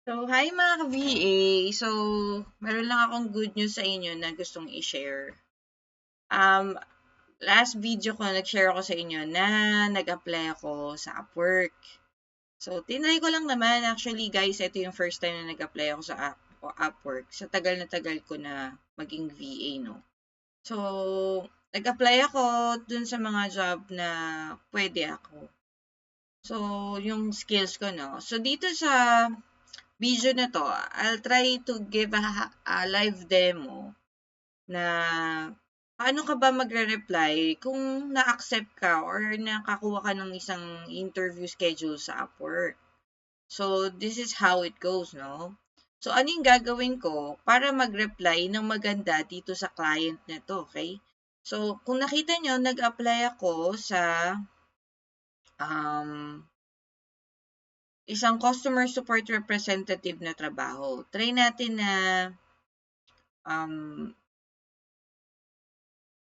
So, hi mga ka-VA. So, meron lang akong good news sa inyo na gustong i-share. Last video ko, nag-share ako sa inyo na nag-apply ako sa Upwork. So, tinry ko lang naman. Actually, guys, ito yung first time na nag-apply ako sa Upwork. Sa tagal na tagal ko na maging VA, no? So, nag-apply ako dun sa mga job na pwede ako. So, yung skills ko, no? So, dito sa video na 'to, I'll try to give a live demo na paano ka ba magre-reply kung na-accept ka or nakakuha ka ng isang interview schedule sa Upwork. So, this is how it goes, no? So, ano yung gagawin ko para mag-reply ng maganda dito sa client na 'to, okay? So, kung nakita nyo, nag-apply ako sa um, isang customer support representative na trabaho. Try natin na um,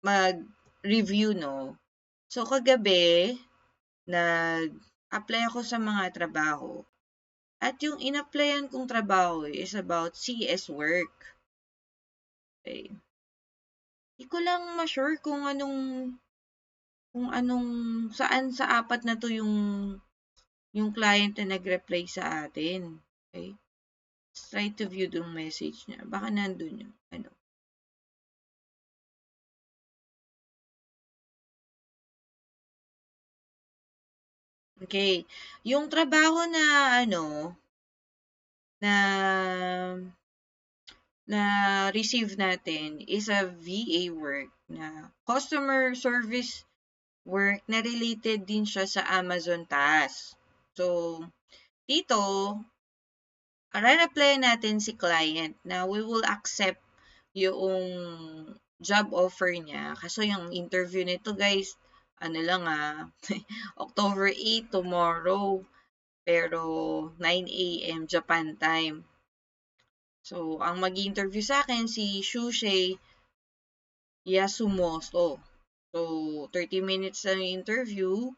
mag-review, no? So, kagabi, nag-apply ako sa mga trabaho. At yung in-applyan kong trabaho is about CS work. Okay. Hindi ko lang ma-sure kung anong, saan sa apat na to yung client na nag-reply sa atin. Okay. Let's try to view yung message niya. Baka nandun yung, ano. Okay. Yung trabaho na, na na receive natin is a VA work na customer service work na related din siya sa Amazon task. So, dito, re-reply natin si client na we will accept yung job offer niya. Kaso yung interview nito guys, ano lang October 8 tomorrow, pero 9 a.m. Japan time. So, ang mag-interview sa akin si Shushay Yasumoto. So, 30 minutes na yung interview.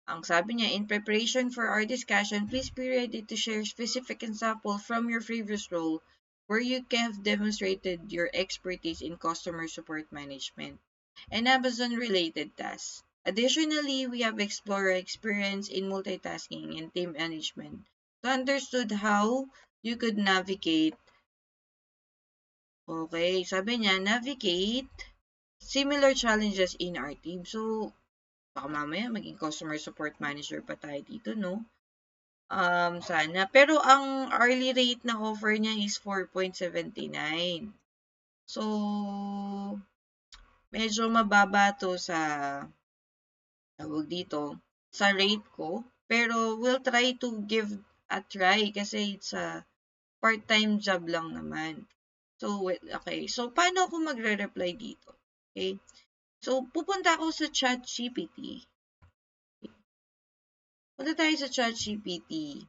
Ang sabi niya, in preparation for our discussion, please be ready to share specific example from your previous role where you have demonstrated your expertise in customer support management and Amazon-related tasks. Additionally, we have explored our experience in multitasking and team management to understood how you could navigate. Okay, sabi niya, navigate similar challenges in our team. So, baka mamaya maging customer support manager pa tayo dito, no? Sana. Pero ang hourly rate na offer niya is 4.79. So, medyo mababa to sa, tawag dito, sa rate ko. Pero, we'll try to give a try kasi it's a part-time job lang naman. So, okay. So, paano ako magre-reply dito? Okay. So, pupunta ako sa ChatGPT. Punta tayo sa ChatGPT.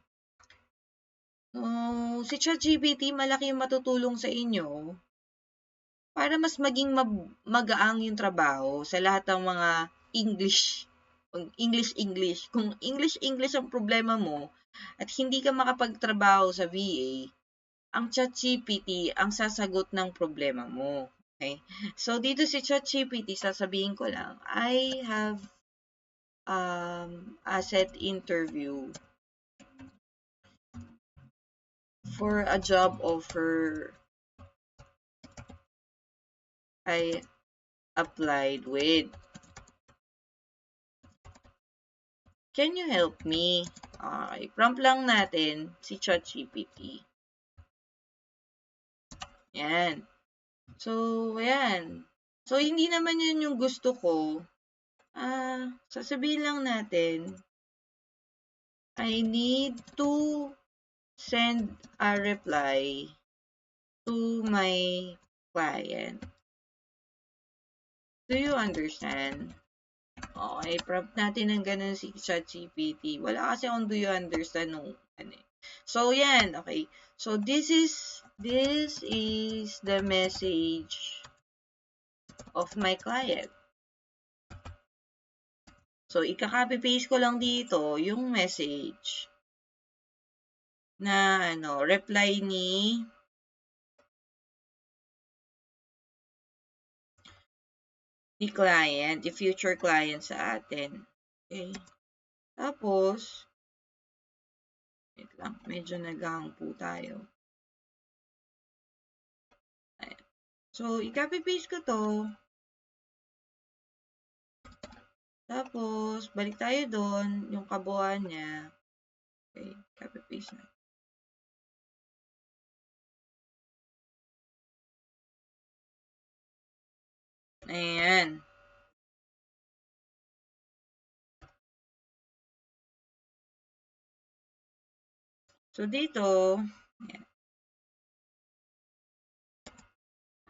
Si ChatGPT malaki yung matutulong sa inyo para mas maging magaang yung trabaho sa lahat ng mga English. English. Kung English ang problema mo at hindi ka makapagtrabaho sa VA, ang ChatGPT ang sasagot ng problema mo. Okay? So, dito si ChatGPT, sasabihin ko lang, I have asset interview for a job offer I applied with. Can you help me? Okay, prompt lang natin si ChatGPT. Yan. So, ayan. So, hindi naman yan yung gusto ko. Sasabihin lang natin, I need to send a reply to my client. Do you understand? Okay, prompt natin ng ganun si ChatGPT. Wala kasi akong do you understand nung ano eh. So, yan. Okay. So, this is the message of my client. So, ika-copy paste ko lang dito yung message. na reply ni client, the future client sa atin. Okay. Tapos, wait lang, medyo naghang po tayo. Ayan. So, i-copy paste ko to. Tapos, balik tayo doon, yung kabuuan niya. Okay, copy paste na. Ayan. So, dito, ayan.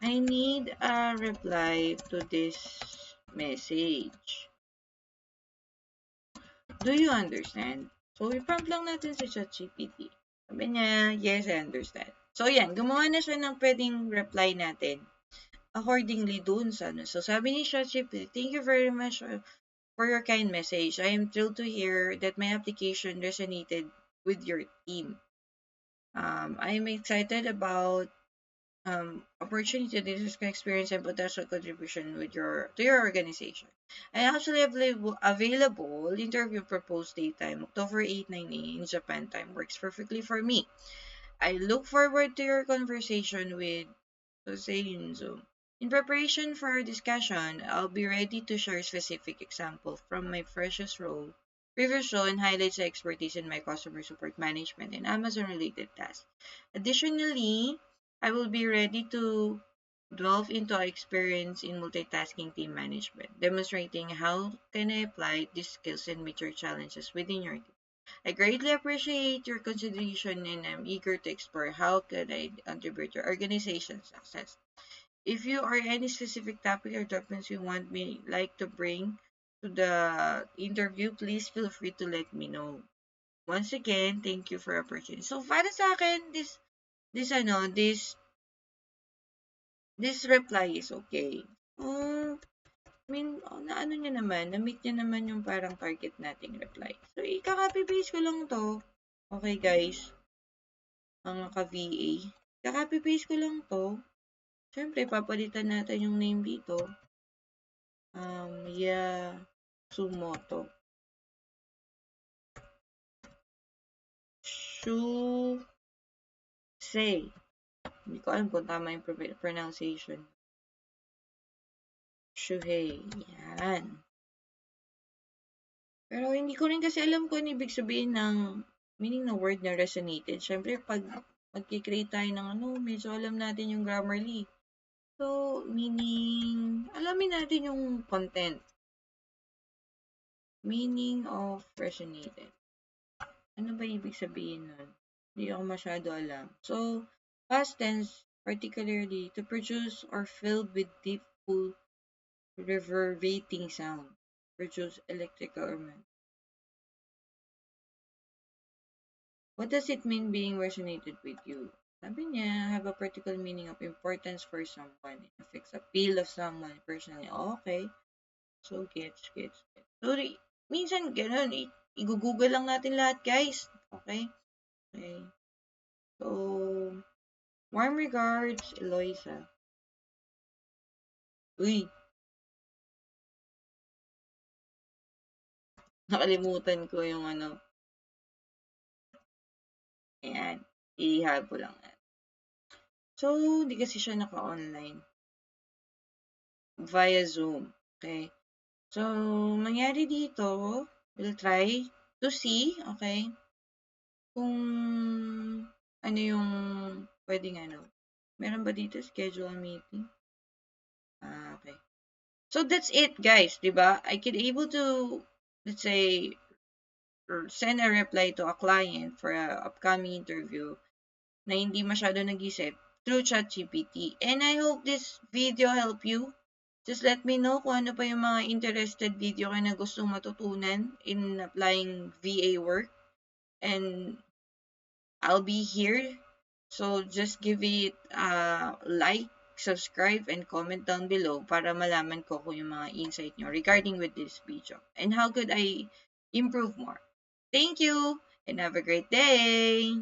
I need a reply to this message. Do you understand? So, i-prompt lang natin sa ChatGPT. Sabi niya, yes, I understand. So, yan. Gumawa na siya ng pwedeng reply natin accordingly dun sa So, sabi ni ChatGPT, thank you very much for your kind message. I am thrilled to hear that my application resonated with your team. I am excited about opportunity to discuss experience and potential contribution with to your organization. I actually available interview proposed date time October 8, 9 in Japan time works perfectly for me. I look forward to your conversation with Jose in Zoom. In preparation for our discussion, I'll be ready to share specific example from my previous role and highlights the expertise in my customer support management and Amazon related tasks. Additionally, I will be ready to delve into our experience in multitasking team management, demonstrating how can I apply these skills and meet your challenges within your team. I greatly appreciate your consideration and I'm eager to explore how can I contribute to your organization's success. If you are any specific topic or documents you want me like to bring to the interview, please feel free to let me know. Once again, thank you for your opportunity. So, para sa akin, this reply is okay. I mean, naano niya naman, na-meet niya naman yung parang target nating reply. So, i-copy paste ko lang to. Okay, guys. Mga ka-VA. I-copy paste ko lang to. Siyempre, papalitan natin yung name dito. Yasumoto. Say. Hindi ko alam kung tama yung pronunciation. Shuhei. Yan. Pero hindi ko rin kasi alam kung ano ibig sabihin ng meaning ng word na resonated. Siyempre, pag mag-create tayo ng medyo alam natin yung Grammarly. So, meaning, alamin natin yung content. Meaning of resonated. Ano ba ibig sabihin nun? Hindi ako masyado alam. So, past tense, particularly, to produce or filled with deep, full, reverberating sound. Produce electrical or What does it mean being resonated with you? Sabi niya, have a particular meaning of importance for someone. It affects appeal of someone personally. Okay. So, gets. So, minsan ganun. I-google lang natin lahat, guys. Okay? Okay. So, warm regards, Eloisa. Uy, nakalimutan ko yung Ayan. Ihahag ko lang. So, di kasi siya naka-online. Via Zoom. Okay? So, mangyari dito, we'll try to see, okay, kung ano yung pwedeng Meron ba dito schedule a meeting? Okay. So, that's it, guys, di ba? I can able to, let's say, send a reply to a client for a upcoming interview na hindi masyado nag-isip through ChatGPT. And I hope this video help you. Just let me know kung ano pa yung mga interested video kayo na gustong matutunan in applying VA work. And I'll be here. So just give it a like, subscribe, and comment down below para malaman ko kung yung mga insight nyo regarding with this video. And how could I improve more. Thank you and have a great day!